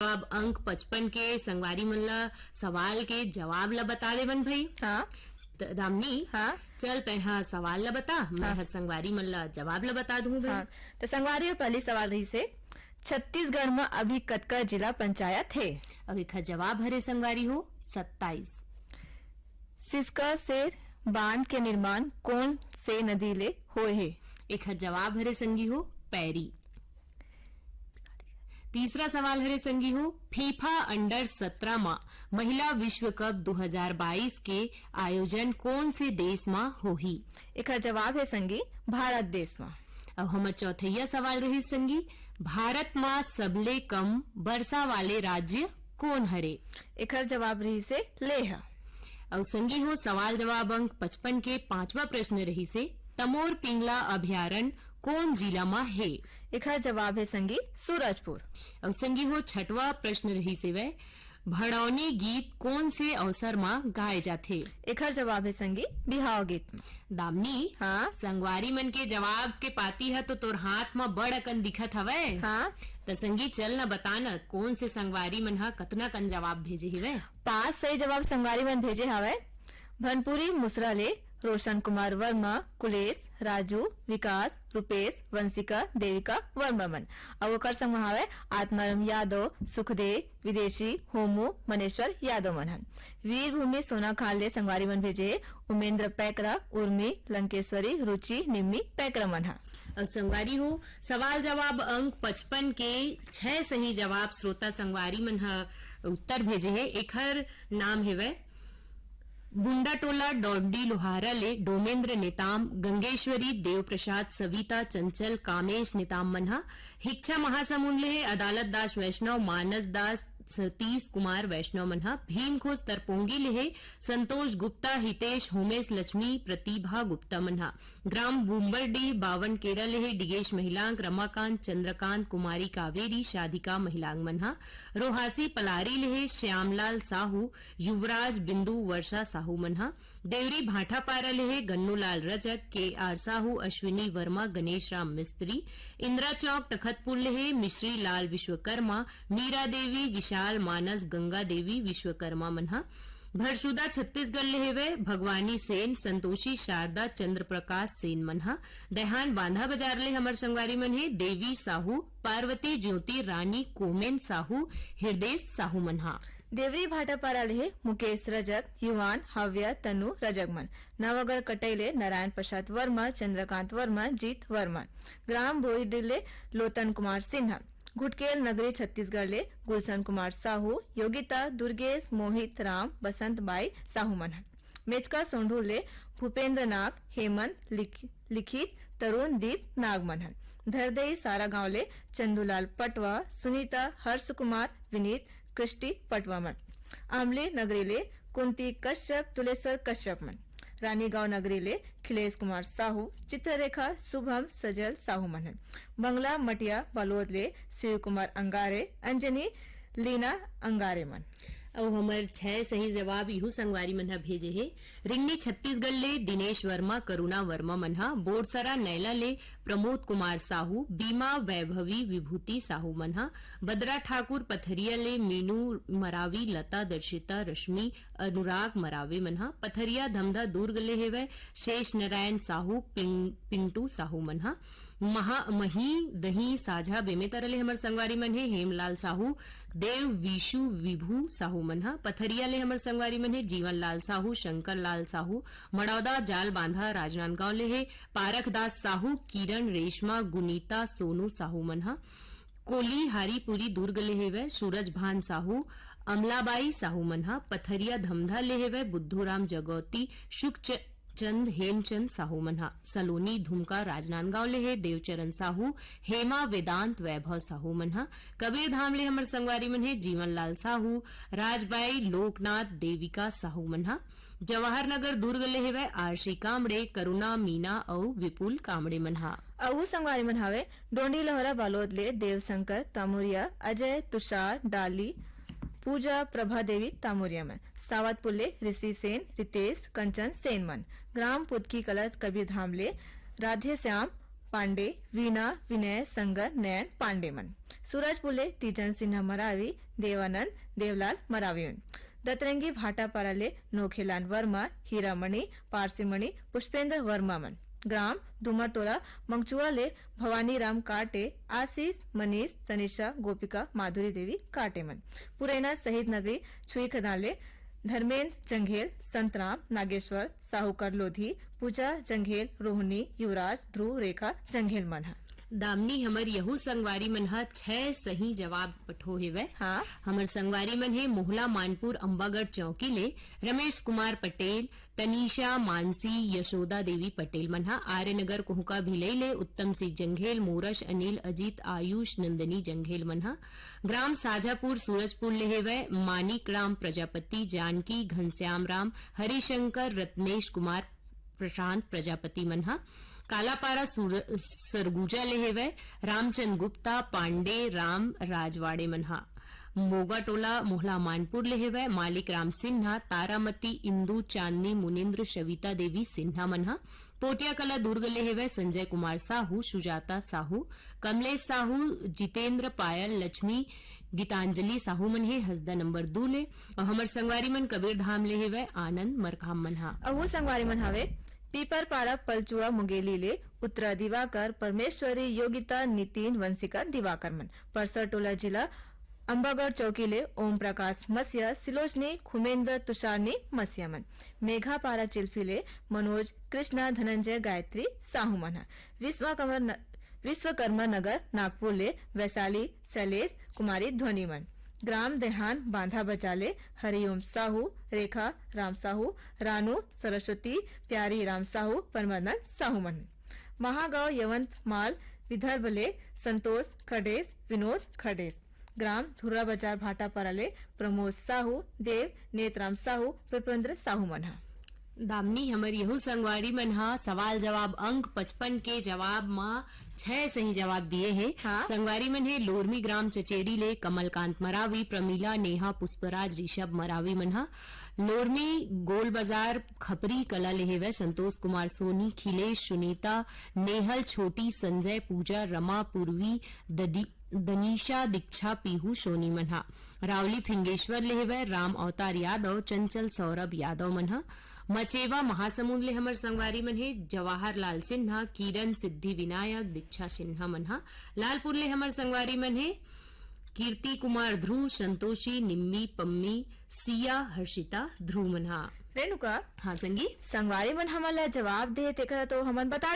अब अंक 55 के संगवारी मन ला सवाल के जवाब ला बता देवन भाई। हाँ दामनी हाँ चल तैहा सवाल ला बता, मैं हाँ। संगवारी मन ला जवाब ला बता दूं भाई। हाँ तो संगवारी पहली सवाल रही से छत्तीसगढ़ में अभी कतका जिला पंचायत है? अब एक जवाब हरे संगवारी हो 27। सिसका से बांध के निर्माण कौन से नदी ले होए है? एक जवाब हरे संगी हो पैरी। तीसरा सवाल हरे संगी हो फीफा अंडर 17 मा महिला विश्व कप 2022 के आयोजन कौन से देश मा होही? एक जवाब है संगी भारत देश में। अब हमार चौथैया सवाल रही संगी भारत मा सबले कम वर्षा वाले राज्य कौन हरे? एक जवाब रही से लेह। और संगी हो सवाल जवाब अंक 55 के पांचवा प्रश्न रही से तमोर पिंगला अभ्यारण्य कौन जिला में है? एक जवाब है संगी सूरजपुर। और संगी हो छठवा प्रश्न रही से वह भड़ौनी गीत कौन से अवसर में गाए जाते? एक जवाब है संगी बिहाव गीत में। दामनी हाँ संगवारी मन के जवाब के पाती है तो तोर हाथ में बड़ अकन दिखत हवे। हाँ तो संगी चल न बताना कौन से संगवारी मन हा कतना कन जवाब भेजे हिवे? 5 सही जवाब संगवारी मन भेजे हवे। भनपुरी मुसरा ले रोशन कुमार वर्मा, कुलेश, राजू, विकास, रुपेश, वंशिका, देविका वर्मा मन। और ओकर संग हवे आत्माराम यादव, सुखदेव, विदेशी, होमू, मनेश्वर यादव मन हन। वीरभूमि सोना खान ले संगवारी मन भेजे उमेंद्र पैकरा, उर्मी, लंकेश्वरी, रुचि, निम्मी पैकरा मन हा। और संगवारी हो सवाल जवाब अंक 55 के 6 सही जवाब श्रोता संगवारी मन हा उत्तर भेजे है। एखर नाम हेवे बुंडा टोला डोडी लोहारा ले डोमेंद्र नेताम, गंगेश्वरी, देव प्रसाद, सविता, चंचल, कामेश नेताम मनहा। हिच्छा महासमुंद ले अदालत दास वैष्णव, मानस दास, सतीश कुमार वैष्णव मनहा। भीम खोज तरपोंगी ले संतोष गुप्ता, हितेश, होमेश, लक्ष्मी, प्रतिभा गुप्ता मनहा। ग्राम बुम्बरडी 52 केरल ले डिगेश महिलांग, रमाकांत, चंद्रकांत, कुमारी कावेरी, शाधिका महिलांग मनहा। रोहासी पलारी ले श्यामलाल साहू, युवराज, बिंदु, वर्षा साहू मनहा। देवरी भाटापारा ले गन्नूलाल रजक, के आर साहू, अश्विनी वर्मा, गणेश राम मिस्त्री। इंदिरा चौक तखतपुर ले मिश्री लाल विश्वकर्मा, मीरा देवी, विशाल मानस, गंगा देवी विश्वकर्मा मनहा। भरसुदा छत्तीसगढ़ ले हेवे भगवानी सेन, संतोषी, शारदा, चंद्र प्रकाश सेन मनहा। दहान बांधा बाजार ले हमर संगवारी मन हे देवी साहू, पार्वती, ज्योति, रानी, कोमेन साहू, हृदय साहू मनहा। देवरी भाटापारा ले मुकेश रजक, युवान, हव्य, तनु रजगमन। नवगर कटैले नारायण प्रसाद वर्मा, चंद्रकांत वर्मा, जीत वर्मा। ग्राम बोईडिले लोतन कुमार सिन्हा। घुटकेल नगरी छत्तीसगढ़ ले गुलशन कुमार साहू, योगिता, दुर्गेश, मोहित राम, बसंत बाई साहू मनहा। मेचका सोंढू ले भूपेंद्र नाग, हेमंत, लिखित, तरुण दीप नाग मनहन। धरदई सारा गांव ले चंदूलाल पटवा, सुनीता, हर्ष कुमार, विनीत, कृष्टि पटवा मन। आमली नगरी ले कुंती कश्यप, तुलेश्वर कश्यप मन। रानीगांव नगरी ले खिलेश कुमार साहू, चित्ररेखा, शुभम, सजल साहू मनन। बंगला मटिया बालोद ले शिव कुमार अंगारे, अंजनी, लीना अंगारे मन। और हमर 6 सही जवाब इहू संगवारी मनहा भेजे हे। रिंगनी छत्तीसगढ़ ले दिनेश वर्मा, करुणा वर्मा मनहा। बोरसरा नैला ले प्रमोद कुमार साहू, बीमा, वैभवी, विभूति साहू मनहा। बदरा ठाकुर पथरिया ले मीनू मरावी, लता, दर्शिता, रश्मि, अनुराग मरावे मनहा। पथरिया धमधा दुर्ग ले हेवे शेष नारायण साहू, पिंटू साहू मनहा। मही दही साझा बेमेतर ले हमर संगवारी मन हे हेमलाल साहू, देव विशु विभू साहू मनहा। पथरिया ले हमर संगवारी मन हे जीवन लाल साहू, शंकर लाल साहू। मड़ौदा जाल बांधा राजनांदगांव ले हे पारख दास साहू, किरण, रेशमा, गुनीता, सोनू साहू मनहा। कोली हारीपुरी दुर्ग ले हेवे सूरज भान साहू, अमलाबाई साहू मनहा। पथरिया धमधा ले हेवे बुद्धूराम जगौती, शुक चंद हेमचंद साहू मनहा। सलोनी धुमका राजनांदगांव ले हे देवचरण साहू, हेमा, वेदांत, वैभव साहू मनहा। कबीर धाम ले हमर संगवारी मन हे जीवन लाल साहू, राजबाई, लोकनाथ, देविका साहू मनहा। जवाहर नगर दुर्ग ले हेवे आरशी कामड़े, करुणा, मीना और विपुल कामड़े मनहा। अऊ संगवारी मन हवे डोंडी लोहरा बालोद ले देवशंकर तामुरिया, अजय, तुषार, डाली, पूजा, प्रभा देवी तामुरिया मन। सावत पुल्ले ऋषि सेन, रितेश, कंचन सेन मन। ग्राम पुदकी कलश कबीर धाम ले राधे श्याम, पांडे वीणा विनय संगर नयन पांडे मन सूरज पुले तीजन सिन्हा मरावी देवानंद देवलाल मरावी मन दतरंगी भाटा पाराले नोखेलाल वर्मा हीरामणि पारसीमणि पुष्पेंद्र वर्मा मन ग्राम डुमरटोला मंगचुआले भवानी राम काटे आशीष मनीष तनिषा गोपिका माधुरी देवी काटेमन पुरैना शहीद नगरी छुई खदाले धर्मेंद्र जंघेल संतराम नागेश्वर साहूकर लोधी पूजा जंघेल रोहिणी युवराज ध्रुव रेखा जंघेल मनहा दामनी हमर यहू संगवारी मन ह 6 सही जवाब पठो हेवै। हाँ हमर संगवारी मन हे मोहला मानपुर अंबागढ़ चौकी ले रमेश कुमार पटेल तनीषा मानसी यशोदा देवी पटेल मन ह आर्यनगर कोहका भिलई ले उत्तम सिंह जंघेल मोरश अनिल अजीत आयुष नंदनी जंघेल मन ह ग्राम साझापुर सूरजपुर ले हेवै मानिक राम प्रजापति जानकी घनश्याम राम हरिशंकर रत्नेश कुमार प्रशांत प्रजापति मन ह कालापारा सरगुजा ले हेवै रामचंद गुप्ता पांडे राम राजवाड़े मनहा मोगा टोला मोहला मानपुर ले हेवै मालिक राम सिन्हा तारामती इंदू चांदनी मुनिंद्र शविता देवी सिन्हा मनहा पोटिया कला दुर्ग ले हेवै संजय कुमार साहू सुजाता साहू कमलेश साहू जितेंद्र पायल लक्ष्मी गीतांजलि साहू मन हे हसदा नंबर 2 ले और हमर संगवारी मन कबीर धाम ले हेवै आनंद मरकाम मनहा अवु संगवारी मन हवे पीपर पारा पलचुआ मुंगेली ले उत्तरा दिवाकर परमेश्वरी योगिता नितिन वंशिका दिवाकर मन परसर टोला जिला अंबागढ़ चौकी ले ओम प्रकाश मसिया सिलोचनी खुमेंद्र तुषारनी मसिया मन मेघा पारा चिल्फी ले मनोज कृष्णा धनंजय गायत्री साहू मन विश्वकर्मा नगर नागपुर ले वैशाली शैलेश कुमारी ध्वनि मन ग्राम देहान बांधा बजाले हरिओम साहू रेखा राम साहू रानू सरस्वती प्यारी राम साहू परमानंद साहू मन महागांव यवंत माल विदर्भ ले संतोष खडेस विनोद खडेस ग्राम धुर्रा बाजार भाटा परले प्रमोद साहू देव नेतराम साहू प्रपेंद्र साहू मन दामनी हमर यहू संगवारी मन ह सवाल जवाब अंक 55 के जवाब मा 6 सही जवाब दिए है। हाँ? संगवारी मन है लोरमी ग्राम चचेड़ी ले कमलकांत मरावी प्रमीला नेहा पुष्पराज ऋषभ मरावी मन ह लोरमी गोल बाजार खपरी कला ले हेवै संतोष कुमार सोनी खिलेश सुनीता नेहल छोटी संजय पूजा रमा पूर्वी दनीशा दीक्षा पीहू सोनी मनहा रावली फिंगेश्वर ले हेवै राम अवतार यादव चंचल सौरभ यादव मनहा मचेवा महासमुंद ले हमर संगवारी मन हे जवाहर लाल सिन्हा किरण सिद्धि विनायक दीक्षा सिन्हा मनहा लालपुर ले हमर संगवारी मन हे कीर्ति कुमार ध्रुव संतोषी निम्मी पम्मी सिया हर्षिता ध्रुव मनहा रेणुका हाँ संगी संगवारी मन हमन ला जवाब दे तेकर तो हमन बता